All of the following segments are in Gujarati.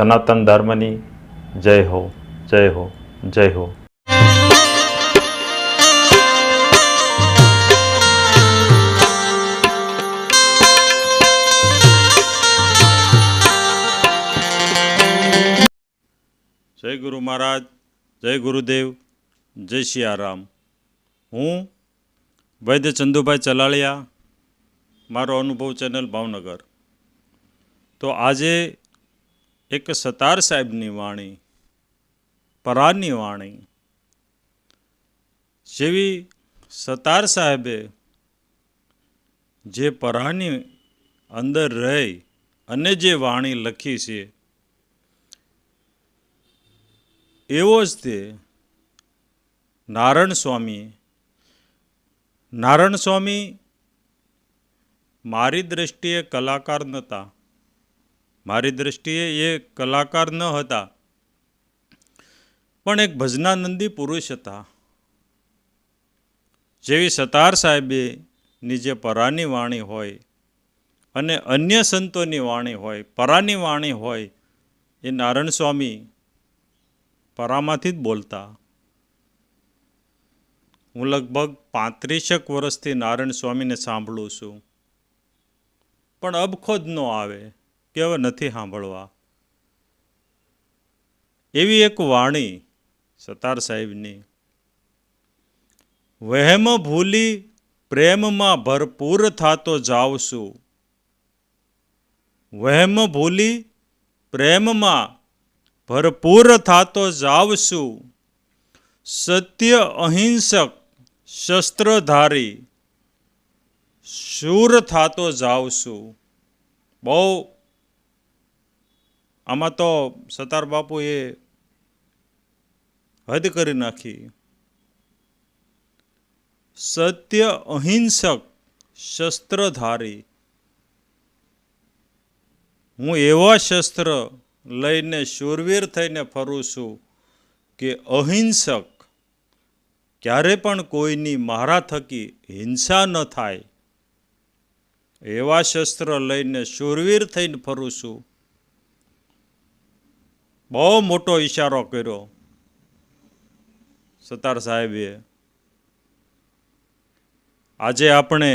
સનાતન ધર્મની જય હો, જય હો, જય હો. જય ગુરુ મહારાજ, જય ગુરુદેવ, જય સિયારામ. હું વૈદ્ય ચંદુભાઈ ચલાળિયા, મારો અનુભવ ચેનલ ભાવનગર. તો આજે એક સતાર સાહેબની વાણી, પરાની વાણી, જેવી સતાર સાહેબે જે પરાની અંદર રહી અને જે વાણી લખી છે, એવો જ તે નારાયણ સ્વામી મારી દૃષ્ટિએ કલાકાર નહોતા. મારી દૃષ્ટિએ એ કલાકાર ન હતા, પણ એક ભજનાનંદી પુરુષ હતા. જેવી સતાર સાહેબની જે પરાની વાણી હોય અને અન્ય સંતોની વાણી હોય, પરાની વાણી હોય, એ નારાયણ સ્વામી પરામાંથી જ બોલતા. હું લગભગ 35 વર્ષથી નારાયણ સ્વામીને સાંભળું છું, પણ અબખો જ ન આવે કે હવે નથી સાંભળવા. એવી એક વાણી સતાર સાહેબની. વહેમ ભૂલી પ્રેમમાં ભરપૂર થાતો જાઉં છું. વહેમ ભૂલી પ્રેમમાં ભરપૂર થાતો જાઉં છું. સત્ય અહિંસક શસ્ત્રધારી શૂર થાતો જાઉં છું. બહુ આમાં તો સતાર બાપુએ હદ કરી નાખી. સત્ય અહિંસક શસ્ત્રધારી. હું એવા શસ્ત્ર લઈને શૂરવીર થઈને ફરું છું કે અહિંસક, ક્યારે પણ કોઈની મારા થકી હિંસા ન થાય, એવા શસ્ત્ર લઈને શૂરવીર થઈને ફરું છું. બહુ મોટો ઈશારો કર્યો સતાર સાહેબે. આજે આપણે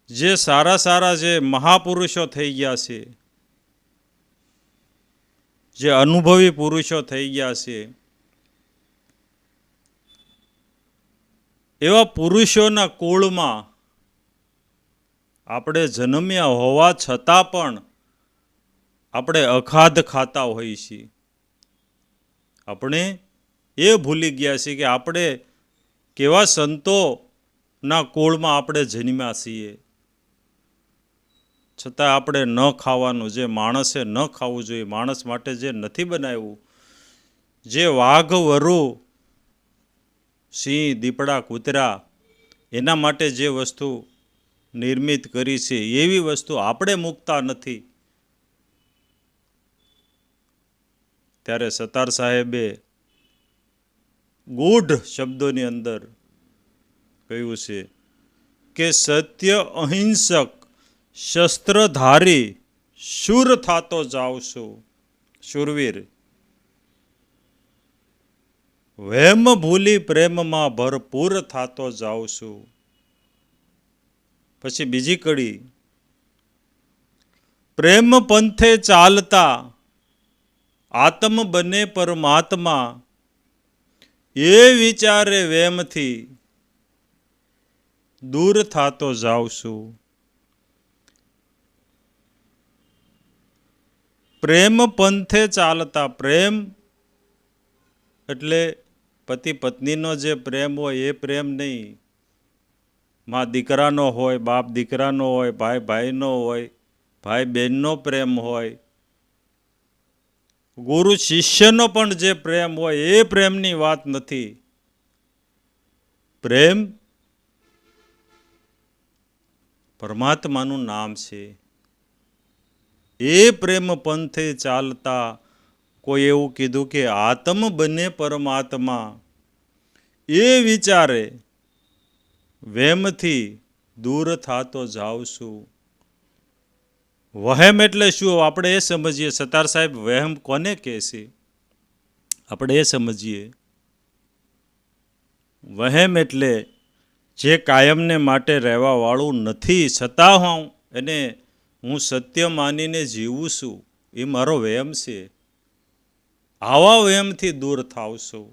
જે સારા જે મહાપુરુષો થઈ ગયા છે, જે અનુભવી પુરુષો થઈ ગયા છે, એવા પુરુષોના કુળમાં આપણે જન્મ્યા હોવા છતાં પણ આપણે અખાધ ખાતા હોઈએ છીએ. આપણે એ ભૂલી ગયા છીએ કે આપણે કેવા સંતોના કુળમાં આપણે જન્મ્યા છીએ, છતાં આપણે ન ખાવાનું, જે માણસે ન ખાવું જોઈએ, માણસ માટે જે નથી બનાવ્યું, જે વાઘ, વરુ, સિંહ, દીપડા, કૂતરા એના માટે જે વસ્તુ નિર્મિત કરી છે, એવી વસ્તુ આપણે મૂકતા નથી. ત્યારે સતાર સાહેબે ગૂઢ શબ્દોની અંદર કહ્યું છે કે સત્ય અહિંસક શસ્ત્રધારી શૂર થાતો જાઉં છું. શૂરવીર. વહેમ ભૂલી પ્રેમમાં ભરપૂર થાતો જાઉં છું. પછી બીજી કડી. પ્રેમ પંથે ચાલતા આત્મ બને પરમાત્મા, એ વિચારે વેમથી દૂર થાતો જાઉં છું. પ્રેમ પંથે ચાલતા. પ્રેમ એટલે પતિ પત્નીનો જે પ્રેમ હોય એ પ્રેમ નહીં. મા દીકરાનો હોય, બાપ દીકરાનો હોય, ભાઈ ભાઈનો હોય, ભાઈ બહેનનો પ્રેમ હોય, ગુરુ શિષ્યનો પણ જે પ્રેમ હોય એ પ્રેમની વાત નથી. પ્રેમ પરમાત્માનું નામ છે. એ પ્રેમ પંથે ચાલતા કોઈ એવું કીધું કે આત્મ બને પરમાત્મા, એ વિચારે વેમથી દૂર થાતો જાઉં છું. વહેમ એટલે શું? આપણે એ સમજીએ. સતાર સાહેબ વહેમ કોને કહે છે? આપણે એ સમજીએ. વહેમ એટલે જે કાયમને માટે રહેવા વાળું નથી, છતાં હું સત્ય માનીને જીવું છું, એ મારો વહેમ છે. આવા વહેમથી દૂર થાવ છું.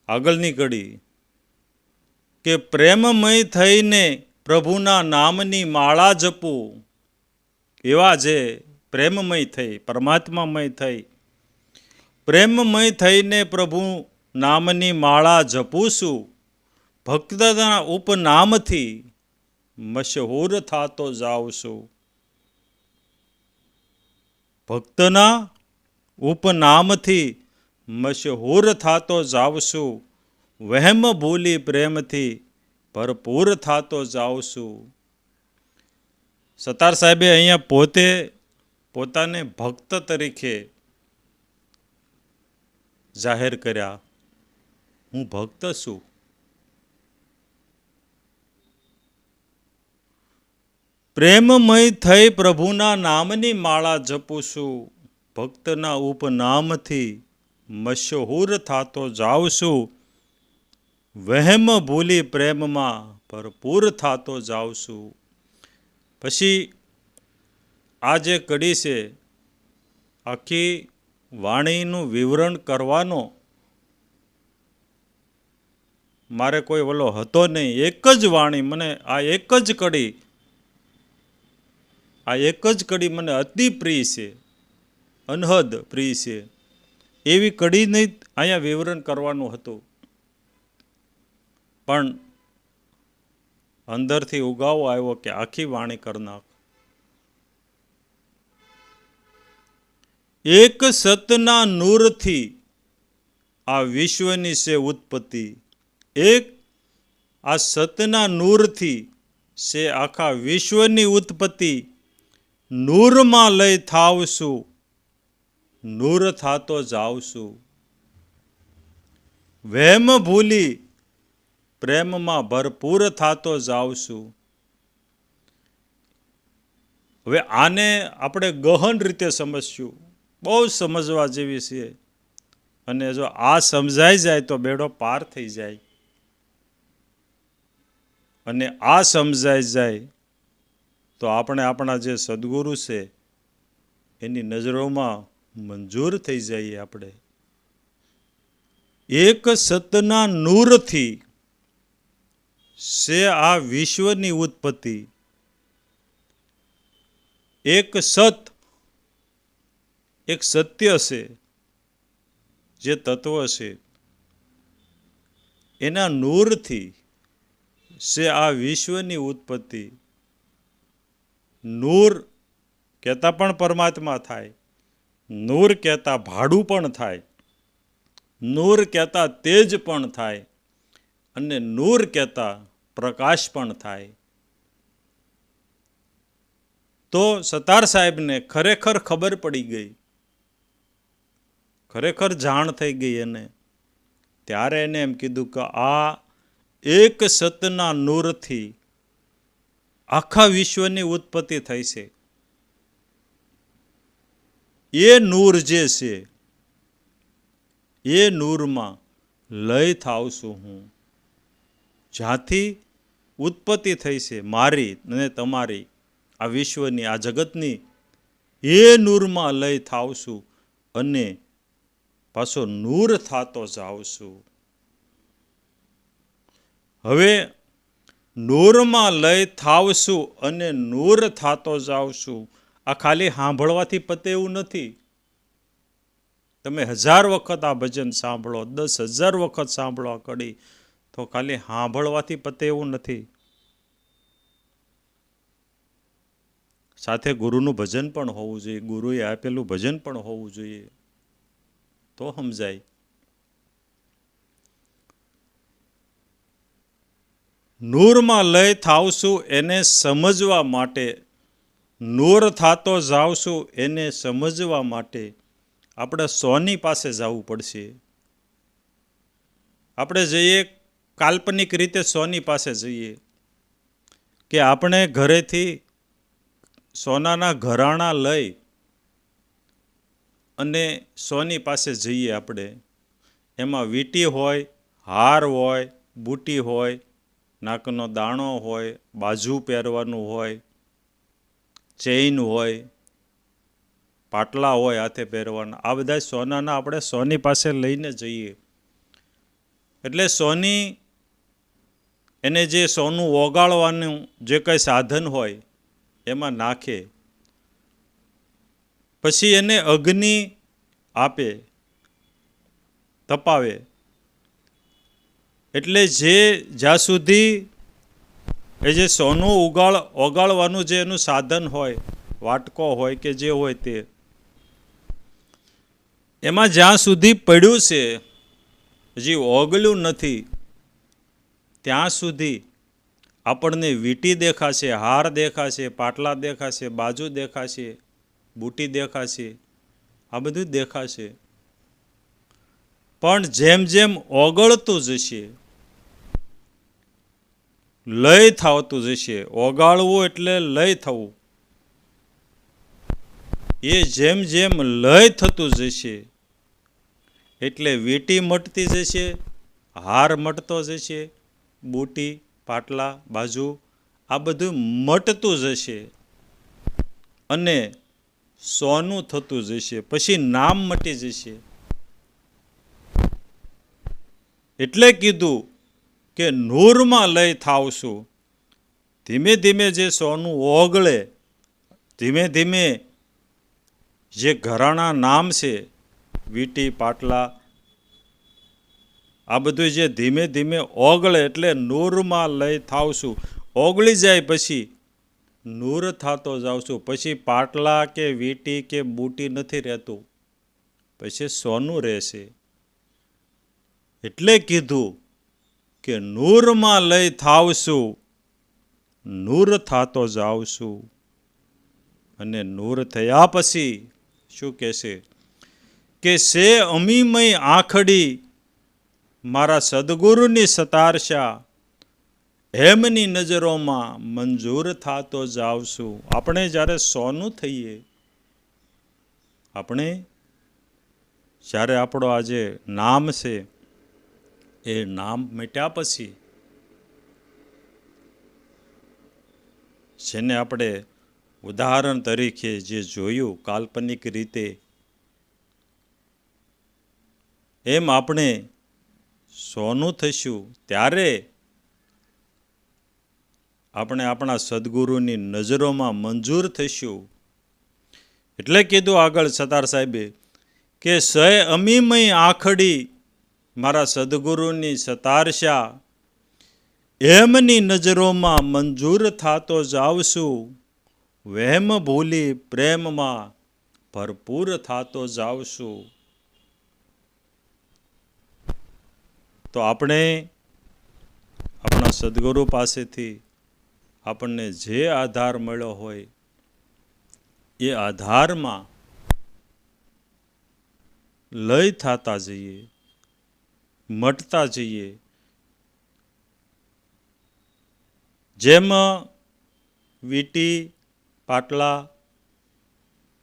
આગળની કડી કે પ્રેમમય થઈને પ્રભુના નામની માળા જપું. એવા જે પ્રેમમય થઈ, પરમાત્મામય થઈ, પ્રેમમય થઈને પ્રભુ નામની માળા જપું છું. ભક્તના ઉપનામથી મશહૂર થાતો જાઉં છું. ભક્તના ઉપનામથી મશહૂર થાતો જાઉં છું. વહેમ ભૂલી પ્રેમથી ભરપૂર થાતો જાઉં છું. સતાર સાહેબે અહીંયા પોતાને ભક્ત તરીકે જાહેર કર્યા. હું ભક્ત છું. પ્રેમમય થઈ પ્રભુના નામની માળા જપું છું. ભક્તના ઉપનામથી મશહૂર થાતો જાઉં છું. વહેમ ભૂલી પ્રેમમાં ભરપૂર થાતો જાઉં છું. પછી આ જે કડી છે, આખી વાણીનું વિવરણ કરવાનો મારે કોઈ ઓલો હતો નહીં. એક જ વાણી મને આ એક જ કડી મને અતિ પ્રિય છે, અનહદ પ્રિય છે. એવી કડી નહીં અહીંયા વિવરણ કરવાનું હતું, પણ અંદરથી ઉગાવો આવ્યો કે આખી વાણી કરી નાખ. એક સતના નૂરથી આ વિશ્વની છે ઉત્પત્તિ. આ સતના નૂરથી છે આખા વિશ્વની ઉત્પત્તિ. નૂરમાં લઈ થાવ છું, નૂર થાતો જાઉં છું. વહેમ ભૂલી પ્રેમમાં ભરપૂર થાતો જાઉં છું. હવે આને આપણે ગહન રીતે સમજશું, બહુ સમજવા જેવી છે. અને જો આ સમજાઈ જાય તો બેડો પાર થઈ જાય. અને આ સમજાઈ જાય તો આપણે આપણા જે સદગુરુ છે એની નજરોમાં મંજૂર થઈ જઈએ. આપણે એક સતના નૂરથી છે આ વિશ્વની ઉત્પત્તિ. એક સત્ય છે, જે તત્વ છે, એના નૂરથી છે આ વિશ્વની ઉત્પત્તિ. નૂર કહેતા પણ પરમાત્મા થાય, નૂર કહેતા ભાડું પણ થાય, નૂર કહેતા તેજ પણ થાય, અને નૂર કહેતા પ્રકાશ પણ થાય. તો સતાર સાહેબને ખરેખર ખબર પડી ગઈ, ખરેખર જાણ થઈ ગઈ એને. ત્યારે એને એમ કીધું કે આ એક સતના નૂરથી આખા વિશ્વની ઉત્પત્તિ થઈ છે. એ નૂર જે છે, એ નૂરમાં લય થાવ છું હું. જ્યાંથી ઉત્પત્તિ થઈ છે મારી અને તમારી, આ વિશ્વની, આ જગતની, એ નૂરમાં લય થાવ છું અને પાછો નૂર થાતો જાઉં છું. હવે નૂરમાં લય થાવ છું અને નૂર થાતો જાઉં છું, આ ખાલી સાંભળવાથી પતે એવું નથી. તમે 1000 વખત આ ભજન સાંભળો, 10,000 વખત સાંભળો આ કડી, તો ખાલી સાંભળવાથી પતે એવું નથી. સાથે ગુરુનું ભજન પણ હોવું જોઈએ, ગુરુએ આપેલું ભજન પણ હોવું જોઈએ, તો સમજાય. નૂરમાં લય થાવ છું એને સમજવા માટે, નૂર થાતો જાઉં છું એને સમજવા માટે આપણે સોની પાસે જવું પડશે. આપણે જઈએ કાલ્પનિક રીતે સોની પાસે જઈએ કે આપણે ઘરેથી સોનાના ઘરાણા લઈ અને સોની પાસે જઈએ આપણે, એમાં વીંટી હોય, હાર હોય, બુટી હોય, નાકનો દાણો હોય, બાજુ પહેરવાનું હોય, ચેઇન હોય, પાટલા હોય હાથે પહેરવાના, આ બધા સોનાના આપણે સોની પાસે લઈને જઈએ. એટલે સોની એને જે સોનું ઓગાળવાનું જે કંઈ સાધન હોય એમાં નાખે, પછી એને અગ્નિ આપે, તપાવે. એટલે જ્યાં સુધી એ જે સોનું ઓગાળવાનું જે એનું સાધન હોય, વાટકો હોય કે જે હોય તે, એમાં જ્યાં સુધી પડ્યું છે, હજી ઓગળ્યું નથી, ત્યાં સુધી આપણને વીંટી દેખાશે, હાર દેખાશે, પાટલા દેખાશે, બાજુ દેખાશે, બુટી દેખાશે, આ બધું દેખાશે. પણ જેમ જેમ ઓગળતું જશે, લય થતું જશે, ઓગાળવું એટલે લય થવું, એ જેમ જેમ લય થતું જશે એટલે વીંટી મટતી જશે, હાર મટતો જશે, બુટી, પાટલા, બાજુ આ બધું મટતું જશે અને સોનું થતું જશે. પછી નામ મટી જશે. એટલે કીધું કે નૂરમાં લય થાવશું. ધીમે ધીમે જે સોનું ઓગળે, ધીમે ધીમે જે ઘરાણા નામ છે, વીંટી, પાટલા, આ બધું જે ધીમે ધીમે ઓગળે એટલે નૂરમાં લય થાવશું. ઓગળી જાય પછી નૂર થતો જાવશું. પછી પાટલા કે વીંટી કે બુટી નથી રહેતું, પછી સોનું રહેશે. એટલે કીધું કે નૂરમાં લય થાવશું, નૂર થતો જાવશું. અને નૂર થયા પછી શું કહેશે કે સે અમીમય આંખડી મારા સદગુરુની સતારશા, હેમની નજરોમાં મંજૂર થતો જાવશું. આપણે જ્યારે સોનું થઈએ, આપણે જ્યારે આપણો આજે નામ છે, એ નામ મટ્યા પછી જેને આપણે ઉદાહરણ તરીકે જે જોયું કાલ્પનિક રીતે, એમ આપણે સોનું થઈશું ત્યારે આપણે આપણા સદગુરુની નજરોમાં મંજૂર થઈશું. એટલે કીધું આગળ સતાર સાહેબે કે સય અમીમય આંખડી મારા સદગુરુની સતારશા, એમની નજરોમાં મંજૂર થતો જાવશું. વહેમ ભૂલી પ્રેમમાં ભરપૂર થતો જાવશું. તો આપણે આપણા સદગુરુ પાસેથી આપણને જે આધાર મળ્યો હોય એ આધારમાં લય થતા જઈએ, મટતા જઈએ. જેમ વીંટી, પાટલા,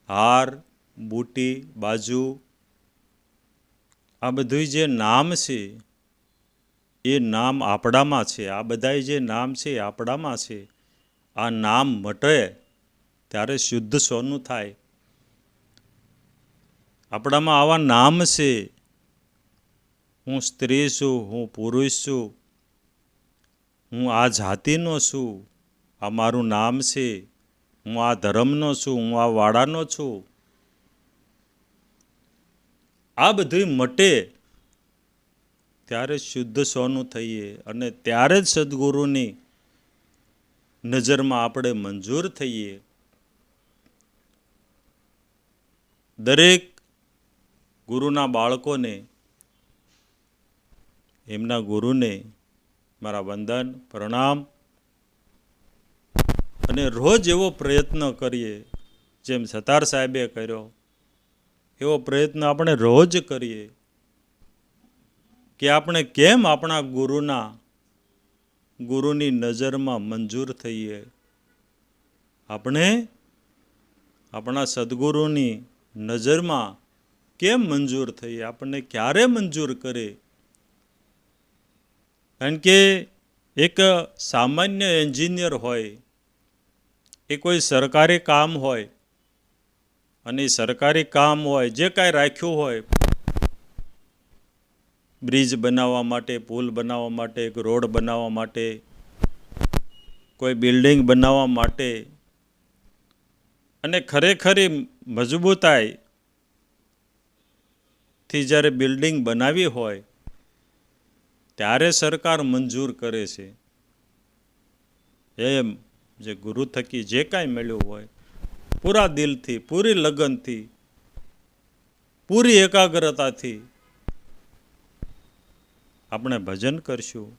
હાર, બુટી, બાજુ આ બધું જે નામ છે, એ નામ આપણામાં છે. આ બધા જે નામ છે એ આપણામાં છે. આ નામ મટે ત્યારે શુદ્ધ સોનું થાય. આપણામાં આવા નામ છે, હું સ્ત્રી છું, હું પુરુષ છું, હું આ જાતિનો છું, આ મારું નામ છે, હું આ ધર્મનો છું, હું આ વાડાનો છું. આ બધું મટે ત્યારે શુદ્ધ સોનું થઈએ અને ત્યારે જ સદગુરુની નજરમાં આપણે મંજૂર થઈએ. દરેક ગુરુના બાળકોને, એમના ગુરુને મારા વંદન, પ્રણામ. અને રોજ એવો પ્રયત્ન કરીએ જેમ સતાર સાહેબે કર્યો, એવો પ્રયત્ન આપણે રોજ કરીએ કે આપણે કેમ આપણા ગુરુના ગુરુની નજરમાં મંજૂર થઈએ. આપણે આપણા સદગુરુની નજરમાં કેમ મંજૂર થઈએ? આપણને ક્યારે મંજૂર કરે? કારણ કે એક સામાન્ય એન્જિનિયર હોય, એ કોઈ સરકારી કામ હોય, અને સરકારી કામ હોય, જે કાંઈ રાખ્યું હોય, બ્રિજ બનાવવા માટે, પુલ બનાવવા માટે, એક રોડ બનાવવા માટે, કોઈ બિલ્ડિંગ બનાવવા માટે, અને ખરેખરી મજબૂતાઈથી જ્યારે બિલ્ડિંગ બનાવી હોય ત્યારે સરકાર મંજૂર કરે છે. એમ જે ગુરુ થકી જે કાંઈ મળ્યું હોય, પૂરા દિલથી, પૂરી લગનથી, પૂરી એકાગ્રતાથી આપણે ભજન કરશું,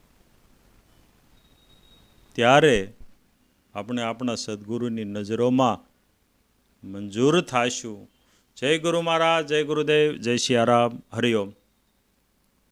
ત્યારે આપણે આપણા સદગુરુની નજરોમાં મંજૂર થાશું. જય ગુરુ મહારાજ, જય ગુરુદેવ, જય સિયારામ, હરિઓમ.